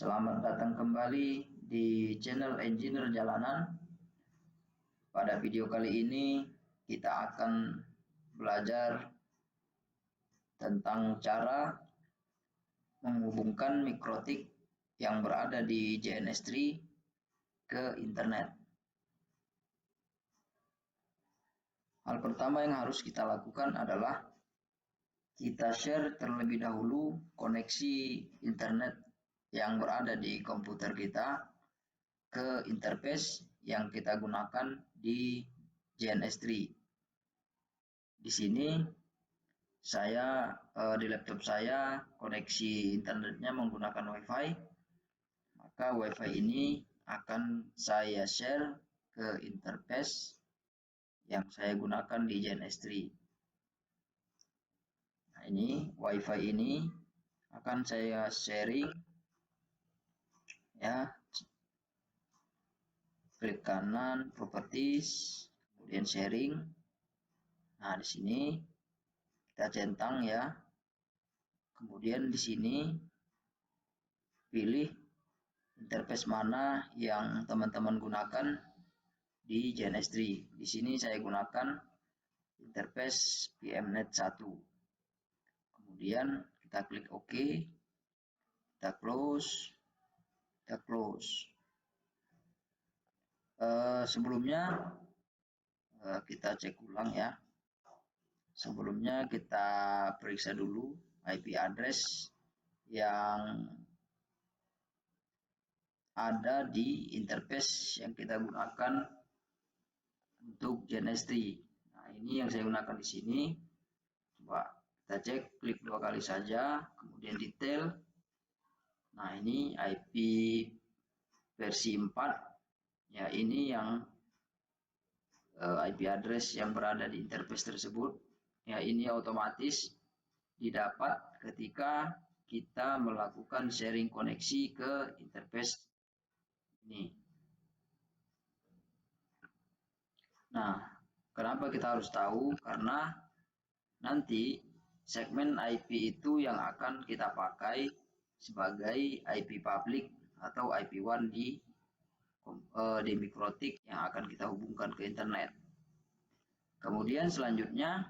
Selamat datang kembali di channel Engineer Jalanan. Pada video kali ini kita akan belajar tentang cara menghubungkan mikrotik yang berada di JNS3 ke internet. Hal pertama yang harus kita lakukan adalah kita share terlebih dahulu koneksi internet yang berada di komputer kita ke interface yang kita gunakan di JNS3. Di sini saya di laptop saya koneksi internetnya menggunakan WiFi. Maka WiFi ini akan saya share ke interface yang saya gunakan di JNS3. Nah, ini WiFi ini akan saya sharing ya. Klik kanan properties, kemudian sharing. Nah, di sini kita centang ya. Kemudian di sini pilih interface mana yang teman-teman gunakan di JNS3. Di sini saya gunakan interface PMNet 1. Kemudian kita klik OK, kita close, kita close. Sebelumnya kita cek ulang ya. Sebelumnya kita periksa dulu IP address yang ada di interface yang kita gunakan untuk JNS3. Nah, ini yang saya gunakan di sini. Coba kita cek, klik 2 kali saja, kemudian detail. Nah, ini IP versi 4. Ya, ini yang IP address yang berada di interface tersebut. Ya, ini otomatis didapat ketika kita melakukan sharing koneksi ke interface ini. Nah, kenapa kita harus tahu? Karena nanti segmen IP itu yang akan kita pakai sebagai IP public atau IP1 di mikrotik yang akan kita hubungkan ke internet. Kemudian selanjutnya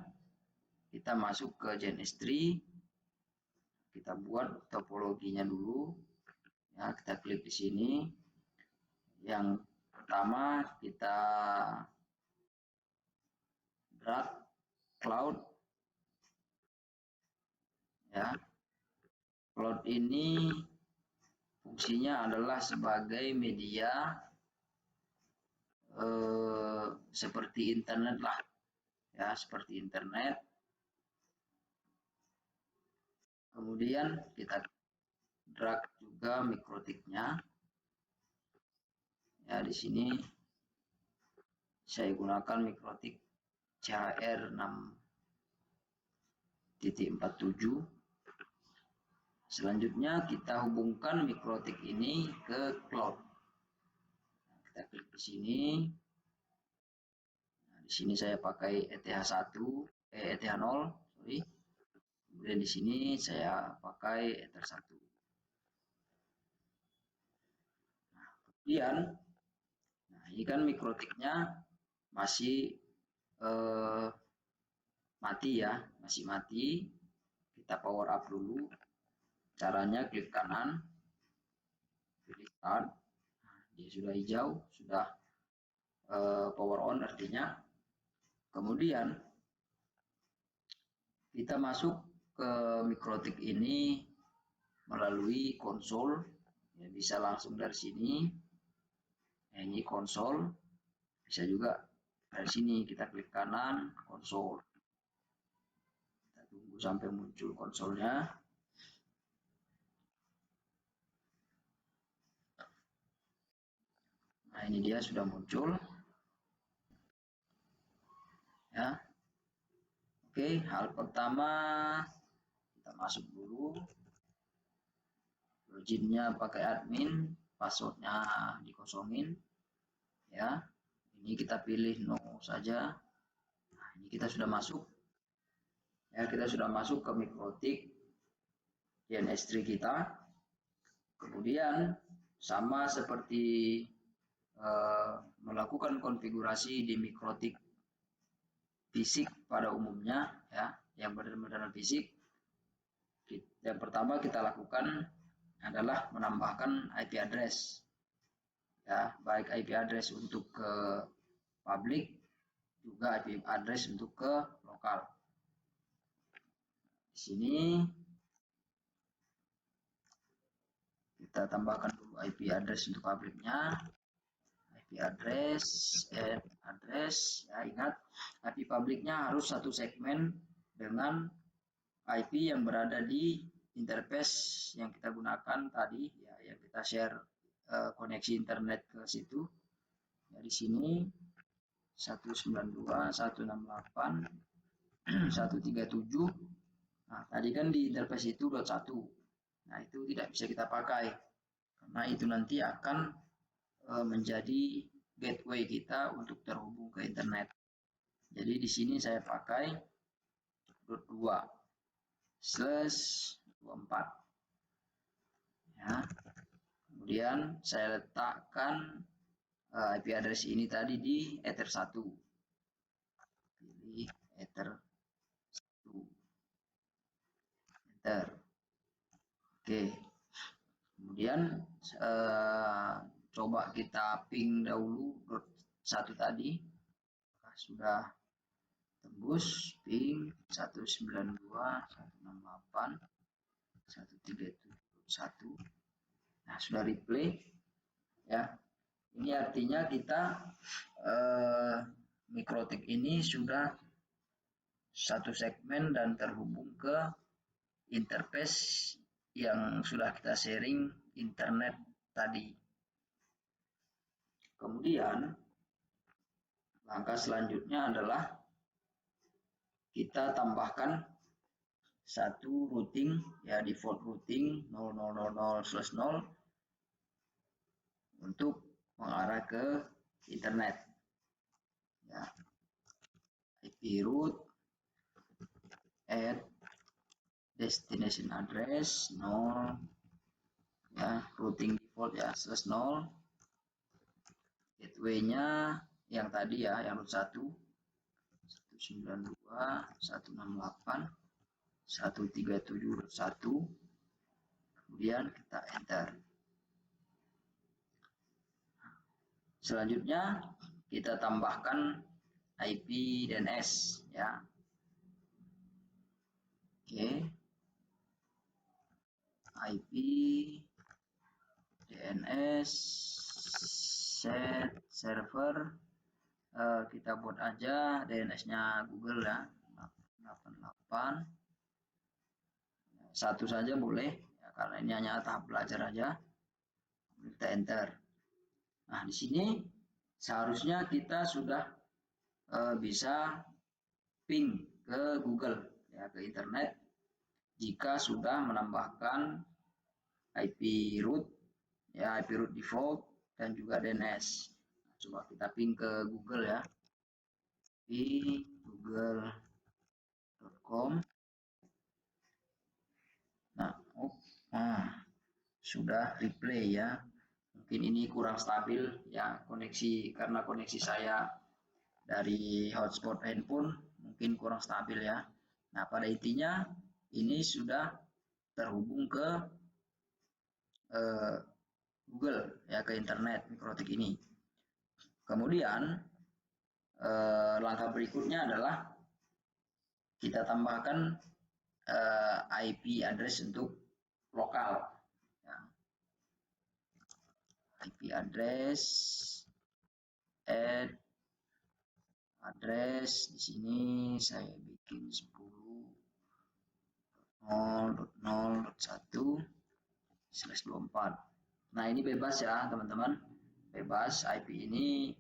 kita masuk ke JNS3, kita buat topologinya dulu. Ya, kita klik di sini. Yang pertama kita drag cloud. Ya, cloud ini fungsinya adalah sebagai media seperti internet lah, ya, seperti internet. Kemudian kita drag juga mikrotiknya. Ya, di sini saya gunakan mikrotik CHR 6.47. Selanjutnya kita hubungkan mikrotik ini ke cloud. Kita klik di sini. Nah, di sini saya pakai ETH0, sorry. Kemudian di sini saya pakai Ether 1. Nah, kemudian, nah ini kan mikrotiknya masih mati ya, masih mati. Kita power up dulu. Caranya klik kanan, pilih start. Nah, dia sudah hijau, sudah power on artinya. Kemudian kita masuk ke mikrotik ini melalui konsol, ya, bisa langsung dari sini. Nah, ini konsol, bisa juga dari sini kita klik kanan konsol. Kita tunggu sampai muncul konsolnya. Nah, ini dia sudah muncul. Ya. Oke, hal pertama kita masuk dulu. Loginnya pakai admin, passwordnya dikosongin. Ya, ini kita pilih no saja. Nah, ini kita sudah masuk. Ya, kita sudah masuk ke mikrotik JNS3 kita. Kemudian sama seperti melakukan konfigurasi di mikrotik fisik pada umumnya, ya, yang benar-benar fisik. Yang pertama kita lakukan adalah menambahkan IP address, ya, baik IP address untuk ke publik juga IP address untuk ke lokal. Di sini kita tambahkan dulu IP address untuk publiknya. IP address, address, ya, ingat IP publiknya harus satu segmen dengan IP yang berada di interface yang kita gunakan tadi, ya, yang kita share koneksi internet ke situ. Ya, di sini 192.168.137. Nah, tadi kan di interface itu .1. Nah, itu tidak bisa kita pakai karena itu nanti akan menjadi gateway kita untuk terhubung ke internet. Jadi di sini saya pakai .2/24. Ya. Kemudian saya letakkan IP address ini tadi di Ether 1. Pilih Ether 1. Enter. Oke. Kemudian coba kita ping dahulu .1 tadi. Nah, sudah tembus ping 192.168.137.1. Nah, sudah replay, ya. Ini artinya kita mikrotik ini sudah satu segmen dan terhubung ke interface yang sudah kita sharing internet tadi. Kemudian langkah selanjutnya adalah kita tambahkan satu routing, ya, default routing 0000/0 untuk mengarah ke internet, ya. IP root at destination address 0, ya, routing default, ya, /0. Gateway-nya yang tadi, ya, yang root 1 192.168.137.1. Kemudian kita enter. Selanjutnya kita tambahkan IP DNS, ya. Oke. IP DNS set server, kita buat aja DNS-nya Google, ya, 88. Satu saja boleh, ya, karena ini hanya tahap belajar aja. Kita enter. Nah, di sini seharusnya kita sudah bisa ping ke Google, ya, ke internet jika sudah menambahkan IP root, ya, IP root default dan juga DNS. Nah, coba kita ping ke Google, ya, di google.com. Nah, sudah replay, ya. Mungkin ini kurang stabil, ya, koneksi, karena koneksi saya dari hotspot handphone mungkin kurang stabil, ya. Nah, pada intinya ini sudah terhubung ke Google, ya, ke internet mikrotik ini. Kemudian langkah berikutnya adalah kita tambahkan IP address untuk lokal, ya. IP address add address, di sini saya bikin 10.0.1/24. Nah, ini bebas, ya, teman-teman, bebas. IP ini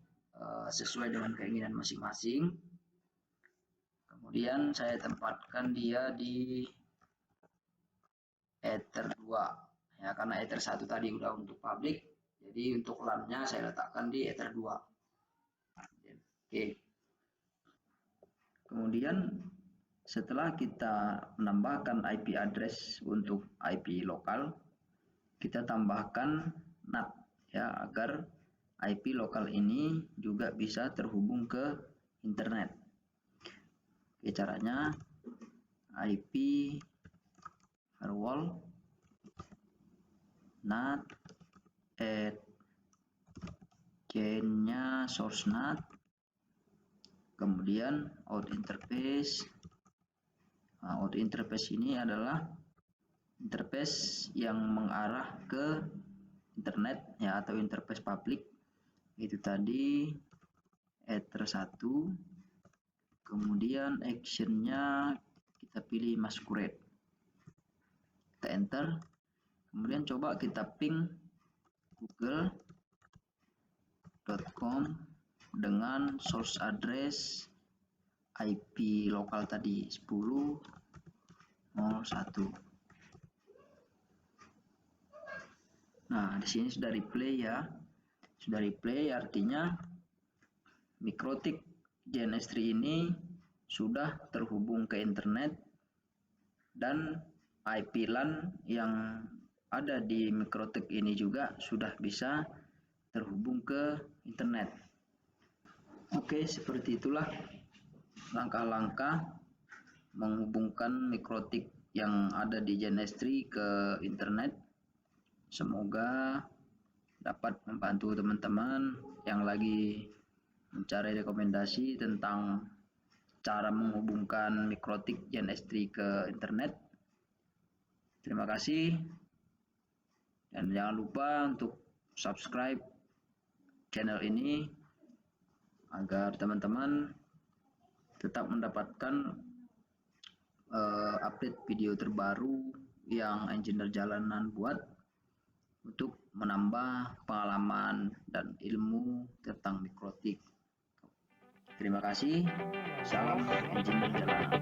sesuai dengan keinginan masing-masing. Kemudian saya tempatkan dia di Ether 2, ya, karena Ether 1 tadi udah untuk publik, jadi untuk LAN-nya saya letakkan di Ether 2. Oke. Kemudian setelah kita menambahkan IP address untuk IP lokal, kita tambahkan NAT ya, agar IP lokal ini juga bisa terhubung ke internet. Oke, caranya IP firewall NAT add chain-nya source NAT, kemudian out interface. Nah, out interface ini adalah interface yang mengarah ke internet ya, atau interface publik. Itu tadi ether 1, kemudian actionnya kita pilih masquerade, kita enter, kemudian coba kita ping google.com dengan source address IP lokal tadi 10.01. Nah, di sini sudah replay ya. Sudah replay artinya MikroTik GNS3 ini sudah terhubung ke internet, dan IP LAN yang ada di MikroTik ini juga sudah bisa terhubung ke internet. Oke, seperti itulah langkah-langkah menghubungkan MikroTik yang ada di GNS3 ke internet. Semoga dapat membantu teman-teman yang lagi mencari rekomendasi tentang cara menghubungkan MikroTik GNS3 ke internet. Terima kasih, dan jangan lupa untuk subscribe channel ini agar teman-teman tetap mendapatkan update video terbaru yang engineer jalanan buat untuk menambah pengalaman dan ilmu tentang MikroTik. Terima kasih. Salam engineer jalanan.